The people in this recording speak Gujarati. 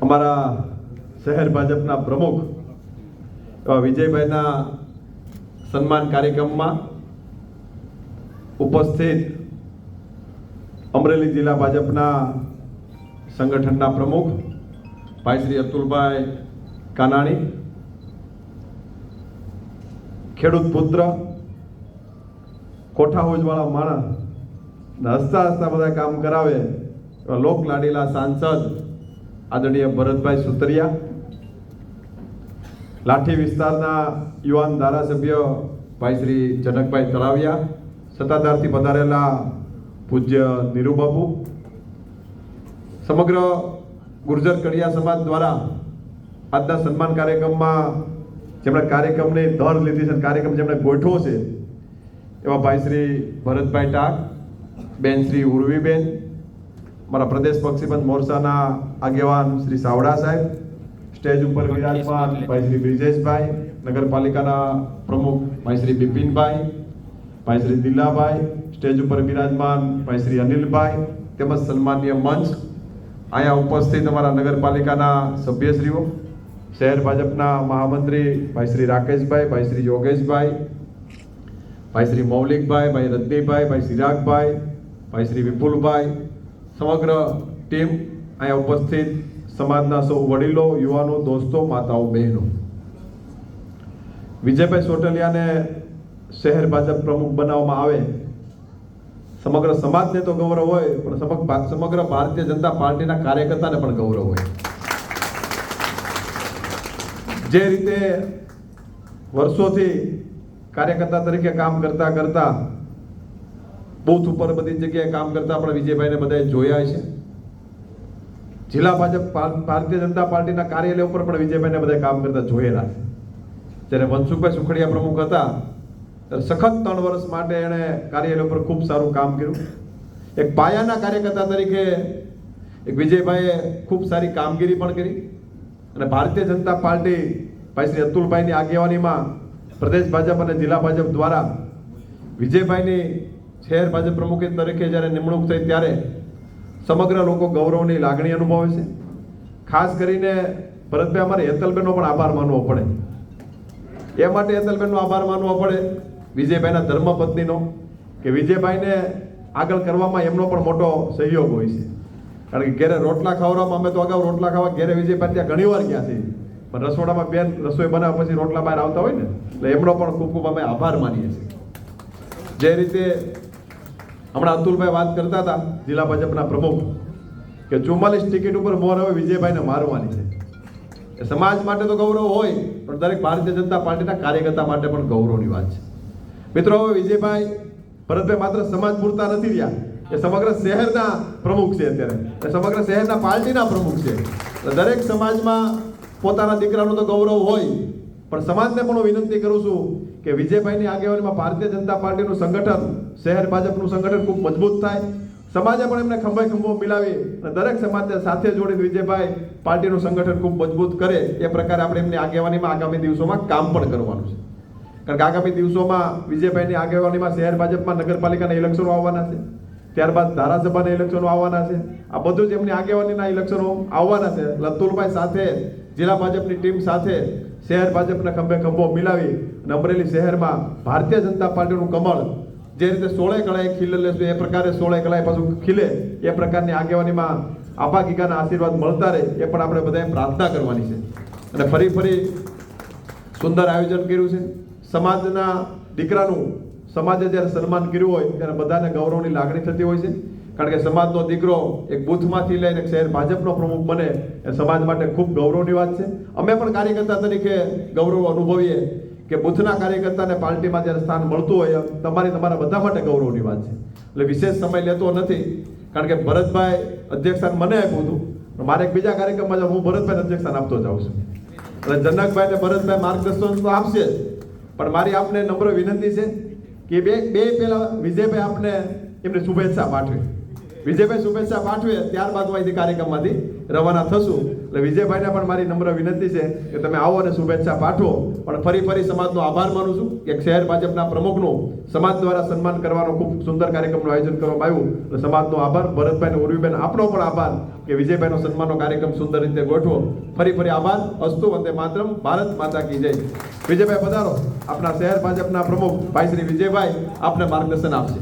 અમારા શહેર ભાજપના પ્રમુખ એવા વિજયભાઈના સન્માન કાર્યક્રમમાં ઉપસ્થિત અમરેલી જિલ્લા ભાજપના સંગઠનના પ્રમુખ ભાઈ શ્રી અતુલભાઈ કાનાણી, ખેડૂત પુત્ર, કોઠા હોજવાળા માણસ, હસતા હસતા બધા કામ કરાવે એવા લોક લાડીલા સાંસદ આદરણીય ભરતભાઈ સુતરિયા, લાઠી વિસ્તારના યુવાન ધારાસભ્ય ભાઈ શ્રી જનકભાઈ તળાવિયા, સત્તાધારથી પધારેલા પૂજ્ય નીરુબાબુ, સમગ્ર ગુર્જર કડિયા સમાજ દ્વારા આજના સન્માન કાર્યક્રમમાં જેમણે કાર્યક્રમની દર લીધી છે, કાર્યક્રમ જેમણે ગોઠવો છે એવા ભાઈ શ્રી ભરતભાઈ ટાક, બેન શ્રી ઉર્વીબેન, મારા પ્રદેશ પક્ષીબંધ મોરચાના આગેવાન શ્રી સાવડા સાહેબ, સ્ટેજ ઉપર વિરાજમાન ભાઈ શ્રી બ્રિજેશભાઈ, નગરપાલિકાના પ્રમુખ ભાઈ શ્રી બિપિનભાઈ, ભાઈ શ્રી દિલાભાઈ, સ્ટેજ ઉપર વિરાજમાન ભાઈ શ્રી અનિલભાઈ, તેમજ સન્માનીય મંચ, અહીંયા ઉપસ્થિત અમારા નગરપાલિકાના સભ્યશ્રીઓ, શહેર ભાજપના મહામંત્રી ભાઈ શ્રી રાકેશભાઈ, ભાઈ શ્રી યોગેશભાઈ, ભાઈ શ્રી મૌલિકભાઈ, ભાઈ રજનીભાઈ, ભાઈ સિરાગભાઈ, ભાઈ શ્રી વિપુલભાઈ, સમગ્ર ટીમ, અહીંયા ઉપસ્થિત સમાજના સૌ વડીલો, યુવાનો, દોસ્તો, માતાઓ, બહેનો, વિજયભાઈ સોટલિયાને શહેર ભાજપ પ્રમુખ બનાવવામાં આવે, સમગ્ર સમાજને તો ગૌરવ હોય, પણ સમગ્ર ભારતીય જનતા પાર્ટીના કાર્યકર્તાને પણ ગૌરવ હોય. જે રીતે વર્ષોથી કાર્યકર્તા તરીકે કામ કરતા કરતા બૂથ ઉપર બધી જગ્યાએ કામ કરતા પણ વિજયભાઈને બધાએ જોયા છે. જિલ્લા ભાજપ ભારતીય જનતા પાર્ટીના કાર્યાલય ઉપર પણ વિજયભાઈને બધા કામ કરતા જોયેલા છે. જ્યારે મનસુખભાઈ સુખડિયા પ્રમુખ હતા ત્યારે સખત 3 વર્ષ માટે એણે કાર્યાલય ઉપર ખૂબ સારું કામ કર્યું. એક પાયાના કાર્યકર્તા તરીકે એક વિજયભાઈએ ખૂબ સારી કામગીરી પણ કરી અને ભારતીય જનતા પાર્ટી ભાઈ શ્રી અતુલભાઈની આગેવાનીમાં પ્રદેશ ભાજપ અને જિલ્લા ભાજપ દ્વારા વિજયભાઈની શહેર ભાજપ પ્રમુખ તરીકે જ્યારે નિમણૂક થઈ ત્યારે સમગ્ર લોકો ગૌરવની લાગણી અનુભવે છે. ખાસ કરીને ભરતભાઈ અમારે હેતલબેનનો પણ આભાર માનવો પડે. એ માટે હેતલબેનનો આભાર માનવો પડે વિજયભાઈના ધર્મપત્નીનો, કે વિજયભાઈને આગળ કરવામાં એમનો પણ મોટો સહયોગ હોય છે. કારણ કે ઘેરે રોટલા ખવડાવવામાં, અમે તો અગાઉ રોટલા ખાવા ઘેરે વિજયભાઈ ત્યાં ઘણી વાર ગયા છીએ, પણ રસોડામાં બેન રસોઈ બનાવ્યા પછી રોટલા બહાર આવતા હોય ને, એટલે એમનો પણ ખૂબ ખૂબ અમે આભાર માનીએ છીએ. જે રીતે હમણાં અતુલભાઈ વાત કરતા હતા, જિલ્લા ભાજપના પ્રમુખ, કે 44 ટિકિટ ઉપર મોર હવે વિજયભાઈને મારવાની છે. એ સમાજ માટે તો ગૌરવ હોય, પણ દરેક ભારતીય જનતા પાર્ટીના કાર્યકર્તા માટે પણ ગૌરવની વાત છે. મિત્રો, હવે વિજયભાઈ ભરતભાઈ માત્ર સમાજ પૂરતા નથી રહ્યા, એ સમગ્ર શહેરના પ્રમુખ છે. અત્યારે એ સમગ્ર શહેરના પાર્ટીના પ્રમુખ છે. દરેક સમાજમાં પોતાના દીકરાનું તો ગૌરવ હોય, પણ સમાજને પણ હું વિનંતી કરું છું કે વિજયભાઈની આગેવાનીમાં ભારતીય જનતા પાર્ટીનું સંગઠન, શહેર ભાજપનું સંગઠન ખૂબ મજબૂત થાય. સમાજે પણ એમને ખંભે ખંભો મિલાવી અને દરેક સમાજને સાથે જોડી વિજયભાઈ પાર્ટીનું સંગઠન ખૂબ મજબૂત કરે, એ પ્રકારે આપણે એમની આગેવાનીમાં આગામી દિવસોમાં કામ પણ કરવાનું છે. કારણ કે આગામી દિવસોમાં વિજયભાઈની આગેવાનીમાં શહેર ભાજપમાં નગરપાલિકાના ઇલેક્શનો આવવાના છે, ત્યારબાદ ધારાસભાના ઇલેક્શનો આવવાના છે. આ બધું જ એમની આગેવાનીના ઇલેક્શનો આવવાના છે. લતુલભાઈ સાથે, જિલ્લા ભાજપની ટીમ સાથે શહેર ભાજપના ખંભે ખંભો મિલાવી અને અમરેલી શહેરમાં ભારતીય જનતા પાર્ટીનું કમળ જે રીતે 16 કળાએ ખીલે છે, એ પ્રકારે 16 કળાએ પાછું ખીલે, એ પ્રકારની આગેવાનીમાં આભા ગીગાના આશીર્વાદ મળતા રહે, એ પણ આપણે બધાએ પ્રાર્થના કરવાની છે. અને ફરી સુંદર આયોજન કર્યું છે. સમાજના દીકરાનું સમાજે જ્યારે સન્માન કર્યું હોય ત્યારે બધાને ગૌરવની લાગણી થતી હોય છે. કારણ કે સમાજનો દીકરો એક બૂથમાંથી લઈને શહેર ભાજપનો પ્રમુખ બને એ સમાજ માટે ખૂબ ગૌરવની વાત છે. અમે પણ કાર્યકર્તા તરીકે ગૌરવ અનુભવીએ કે બૂથના કાર્યકર્તાને પાર્ટીમાં જ્યારે સ્થાન મળતું હોય, તમારા બધા માટે ગૌરવની વાત છે. એટલે વિશેષ સમય લેતો નથી, કારણ કે ભરતભાઈ અધ્યક્ષસ્થાન મને આપ્યું હતું, મારે એક બીજા કાર્યક્રમમાં હું ભરતભાઈને અધ્યક્ષસ્થાન આપતો જાઉં છું. એટલે જનકભાઈ ને ભરતભાઈ માર્ગદર્શન તો આપશે, પણ મારી આપને નમ્ર વિનંતી છે કે બે પહેલા વિજયભાઈ આપને એમની શુભેચ્છા પાઠવે. વિજયભાઈ શુભેચ્છા પાઠવે ત્યારબાદ હું અહીંથી કાર્યક્રમમાંથી રવાના થશું. એટલે વિજયભાઈને પણ મારી નમ્ર વિનંતી છે કે તમે આવો અને શુભેચ્છા પાઠવો. પણ ફરી સમાજનો આભાર માનું છું કે શહેર ભાજપના પ્રમુખનું સમાજ દ્વારા સન્માન કરવાનો ખૂબ સુંદર કાર્યક્રમનું આયોજન કરવામાં આવ્યું. એટલે સમાજનો આભાર. ભરતભાઈ અને ઉર્વીબેન આપણો પણ આભાર કે વિજયભાઈનો સન્માનનો કાર્યક્રમ સુંદર રીતે ગોઠવો. ફરી આભાર. અસ્તુ વંદે માતરમ. ભારત માતા કી જય. વિજયભાઈ પધારો. આપણા શહેર ભાજપના પ્રમુખ ભાઈ શ્રી વિજયભાઈ આપને માર્ગદર્શન આપશે.